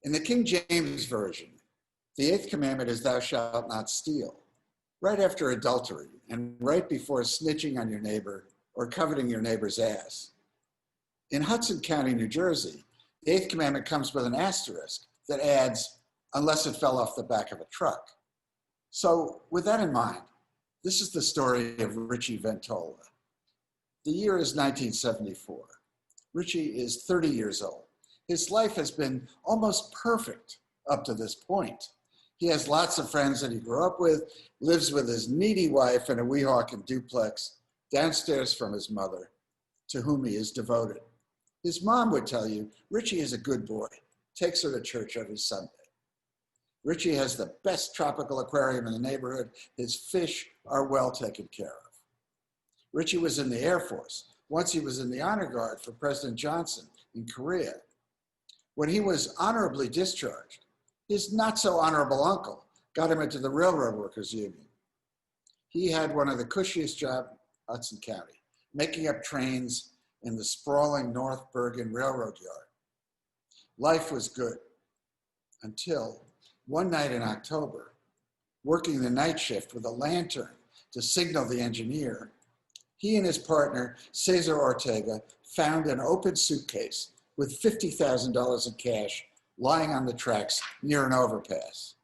In the King James Version, the eighth commandment is thou shalt not steal, right after adultery and right before snitching on your neighbor or coveting your neighbor's ass. In Hudson County, New Jersey, the eighth commandment comes with an asterisk that adds, unless it fell off the back of a truck. So with that in mind, this is the story of Richie Ventola. The year is 1974. Richie is 30 years old. His life has been almost perfect up to this point. He has lots of friends that he grew up with, lives with his needy wife in a Weehawken duplex downstairs from his mother, to whom he is devoted. His mom would tell you, Richie is a good boy, takes her to church every Sunday. Richie has the best tropical aquarium in the neighborhood. His fish are well taken care of. Richie was in the Air Force. Once he was in the Honor Guard for President Johnson in Korea. When he was honorably discharged, his not so honorable uncle got him into the Railroad Workers Union. He had one of the cushiest jobs in Hudson County, making up trains in the sprawling North Bergen Railroad Yard. Life was good until one night in October, working the night shift with a lantern to signal the engineer, he and his partner, Cesar Ortega, found an open suitcase with $50,000 in cash lying on the tracks near an overpass.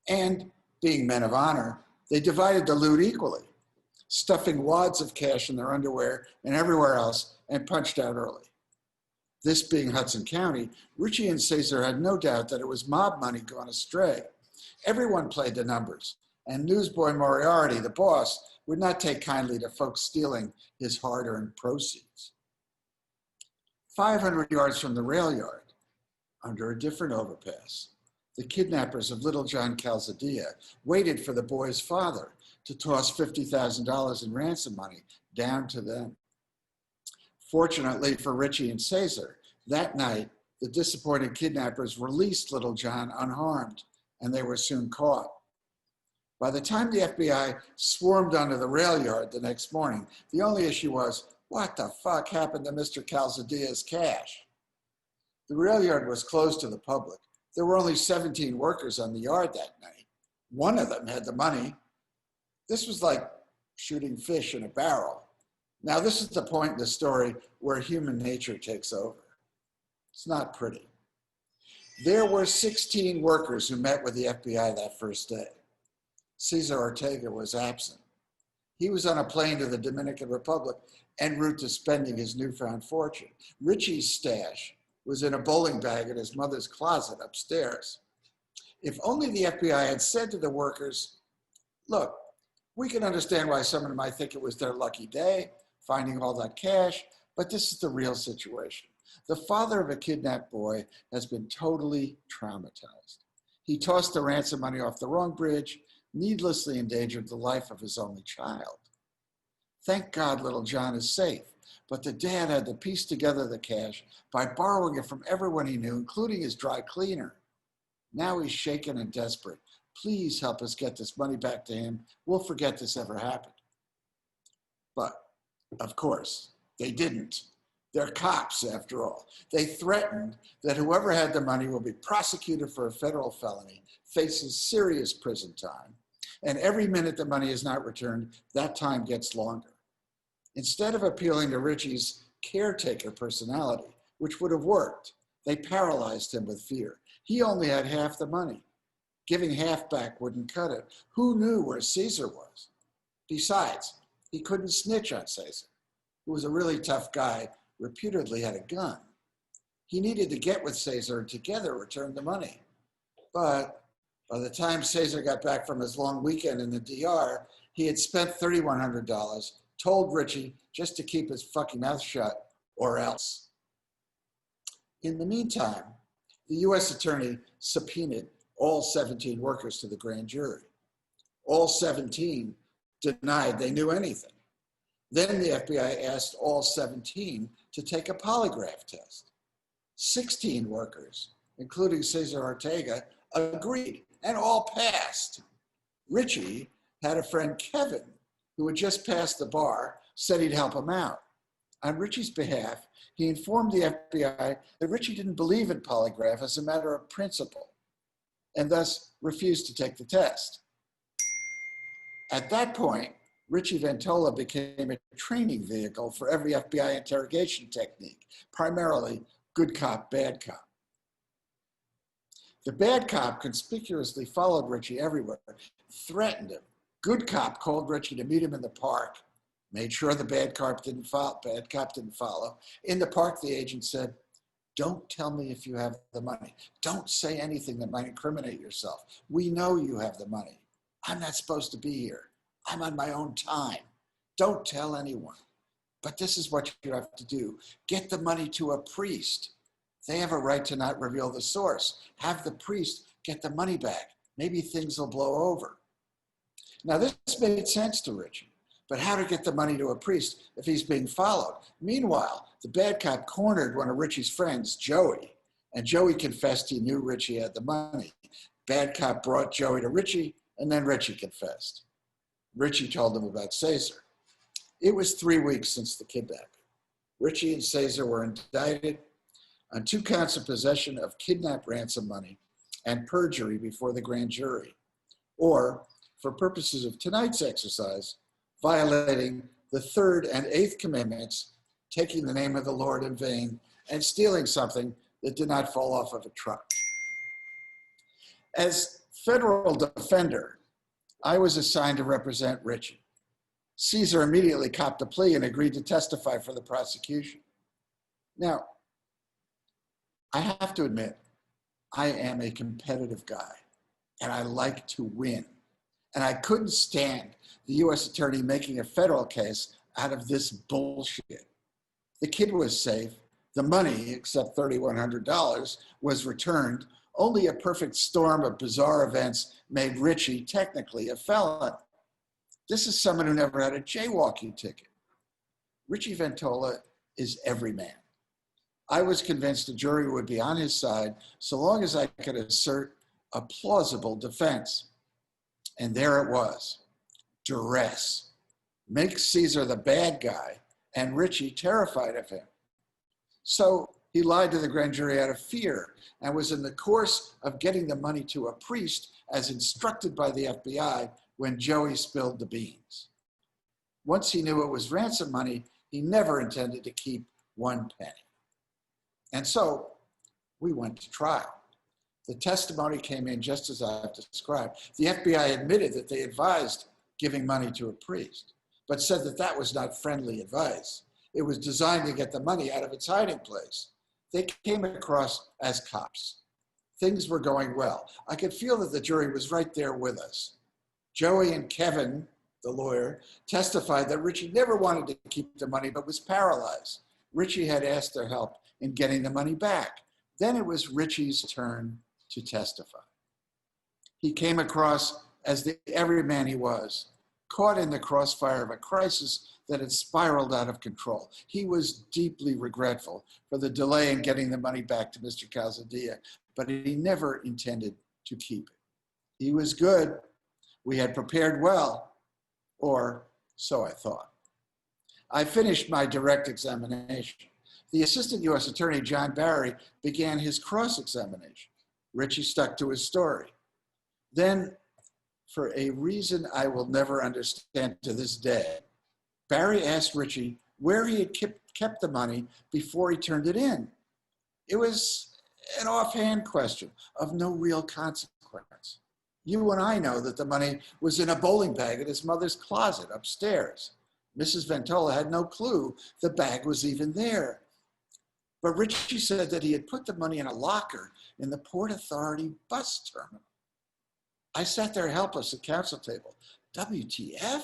And being men of honor, they divided the loot equally, stuffing wads of cash in their underwear and everywhere else, and punched out early. This being Hudson County, Richie and Cesar had no doubt that it was mob money gone astray. Everyone played the numbers, and newsboy Moriarty, the boss, would not take kindly to folks stealing his hard-earned proceeds. 500 yards from the rail yard, under a different overpass, the kidnappers of little John Calzadilla waited for the boy's father to toss $50,000 in ransom money down to them. Fortunately for Richie and Cesar, that night, the disappointed kidnappers released little John unharmed, and they were soon caught. By the time the FBI swarmed onto the rail yard the next morning, the only issue was, what the fuck happened to Mr. Calzadilla's cash? The rail yard was closed to the public. There were only 17 workers on the yard that night. One of them had the money. This was like shooting fish in a barrel. Now, this is the point in the story where human nature takes over. It's not pretty. There were 16 workers who met with the FBI that first day. Cesar Ortega was absent. He was on a plane to the Dominican Republic en route to spending his newfound fortune. Richie's stash was in a bowling bag in his mother's closet upstairs. If only the FBI had said to the workers, look, we can understand why someone might think it was their lucky day, finding all that cash, but this is the real situation. The father of a kidnapped boy has been totally traumatized. He tossed the ransom money off the wrong bridge, needlessly endangered the life of his only child. Thank God little John is safe, but the dad had to piece together the cash by borrowing it from everyone he knew, including his dry cleaner. Now he's shaken and desperate. Please help us get this money back to him. We'll forget this ever happened. But, of course, they didn't. They're cops, after all. They threatened that whoever had the money will be prosecuted for a federal felony, faces serious prison time, and every minute the money is not returned, that time gets longer. Instead of appealing to Richie's caretaker personality, which would have worked, they paralyzed him with fear. He only had half the money. Giving half back wouldn't cut it. Who knew where Cesar was? Besides, he couldn't snitch on Cesar, who was a really tough guy, reputedly had a gun. He needed to get with Cesar and together return the money. But by the time Cesar got back from his long weekend in the DR, he had spent $3,100, told Richie just to keep his fucking mouth shut or else. In the meantime, the U.S. attorney subpoenaed all 17 workers to the grand jury. All 17 denied they knew anything. Then the FBI asked all 17 to take a polygraph test. 16 workers, including Cesar Ortega, agreed and all passed. Richie had a friend, Kevin, who had just passed the bar, said he'd help him out. On Richie's behalf, he informed the FBI that Richie didn't believe in polygraph as a matter of principle, and thus refused to take the test. At that point, Richie Ventola became a training vehicle for every FBI interrogation technique, primarily good cop, bad cop. The bad cop conspicuously followed Richie everywhere, threatened him. Good cop called Richie to meet him in the park, made sure the bad cop didn't follow. In the park, the agent said, "Don't tell me if you have the money. Don't say anything that might incriminate yourself. We know you have the money. I'm not supposed to be here. I'm on my own time. Don't tell anyone. But this is what you have to do. Get the money to a priest. They have a right to not reveal the source. Have the priest get the money back. Maybe things will blow over." Now, this made sense to Richie, but how to get the money to a priest if he's being followed? Meanwhile, the bad cop cornered one of Richie's friends, Joey, and Joey confessed he knew Richie had the money. Bad cop brought Joey to Richie, and then Richie confessed. Richie told him about Caesar. It was 3 weeks since the kidnapping. Richie and Caesar were indicted on 2 counts of possession of kidnap ransom money and perjury before the grand jury, or, for purposes of tonight's exercise, violating the 3rd and 8th commandments, taking the name of the Lord in vain, and stealing something that did not fall off of a truck. As federal defender, I was assigned to represent Richie. Caesar immediately copped a plea and agreed to testify for the prosecution. Now, I have to admit, I am a competitive guy, and I like to win. And I couldn't stand the U.S. attorney making a federal case out of this bullshit. The kid was safe. The money, except $3,100, was returned. Only a perfect storm of bizarre events made Richie technically a felon. This is someone who never had a jaywalking ticket. Richie Ventola is every man. I was convinced the jury would be on his side so long as I could assert a plausible defense. And there it was, duress. Make Caesar the bad guy and Richie terrified of him. So he lied to the grand jury out of fear and was in the course of getting the money to a priest as instructed by the FBI when Joey spilled the beans. Once he knew it was ransom money, he never intended to keep 1 penny. And so we went to trial. The testimony came in just as I've described. The FBI admitted that they advised giving money to a priest, but said that that was not friendly advice. It was designed to get the money out of its hiding place. They came across as cops. Things were going well. I could feel that the jury was right there with us. Joey and Kevin, the lawyer, testified that Richie never wanted to keep the money but was paralyzed. Richie had asked their help in getting the money back. Then it was Richie's turn to testify. He came across as the everyman he was, caught in the crossfire of a crisis that had spiraled out of control. He was deeply regretful for the delay in getting the money back to Mr. Calzadilla, but he never intended to keep it. He was good. We had prepared well, or so I thought. I finished my direct examination. The assistant U.S. attorney, John Barry, began his cross-examination. Richie stuck to his story. Then, for a reason I will never understand to this day, Barry asked Richie where he had kept the money before he turned it in. It was an offhand question of no real consequence. You and I know that the money was in a bowling bag in his mother's closet upstairs. Mrs. Ventola had no clue the bag was even there. But Richie said that he had put the money in a locker in the Port Authority bus terminal. I sat there helpless at counsel table. WTF?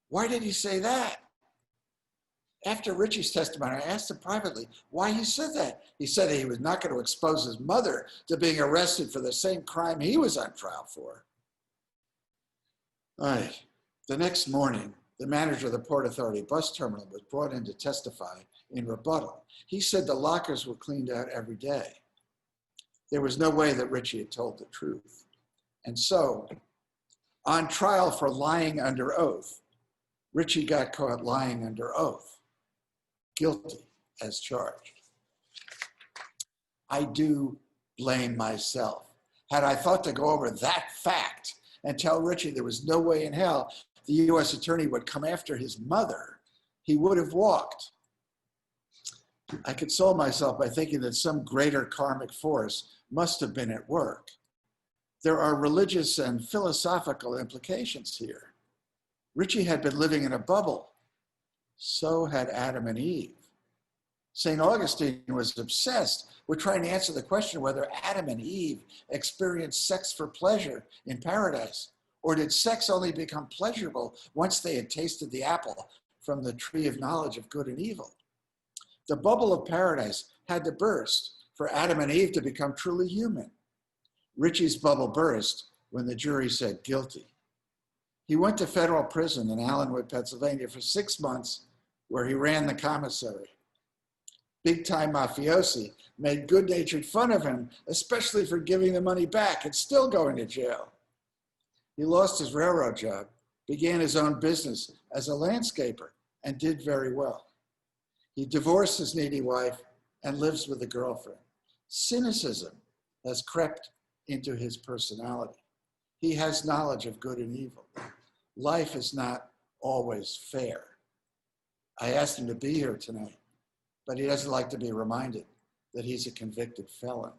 Why did he say that? After Richie's testimony, I asked him privately why he said that. He said that he was not going to expose his mother to being arrested for the same crime he was on trial for. The next morning, the manager of the Port Authority bus terminal was brought in to testify in rebuttal. He said the lockers were cleaned out every day. There was no way that Richie had told the truth. And so, on trial for lying under oath, Richie got caught lying under oath. guilty as charged. I do blame myself. Had I thought to go over that fact and tell Richie there was no way in hell the U.S. attorney would come after his mother, he would have walked. I console myself by thinking that some greater karmic force must have been at work. There are religious and philosophical implications here. Richie had been living in a bubble. So had Adam and Eve. St. Augustine was obsessed with trying to answer the question whether Adam and Eve experienced sex for pleasure in paradise, or did sex only become pleasurable once they had tasted the apple from the tree of knowledge of good and evil. The bubble of paradise had to burst for Adam and Eve to become truly human. Richie's bubble burst when the jury said guilty. He went to federal prison in Allenwood, Pennsylvania for 6 months, where he ran the commissary. Big-time mafiosi made good-natured fun of him, especially for giving the money back and still going to jail. He lost his railroad job, began his own business as a landscaper, and did very well. He divorced his needy wife and lives with a girlfriend. Cynicism has crept into his personality. He has knowledge of good and evil. Life is not always fair. I asked him to be here tonight, but he doesn't like to be reminded that he's a convicted felon.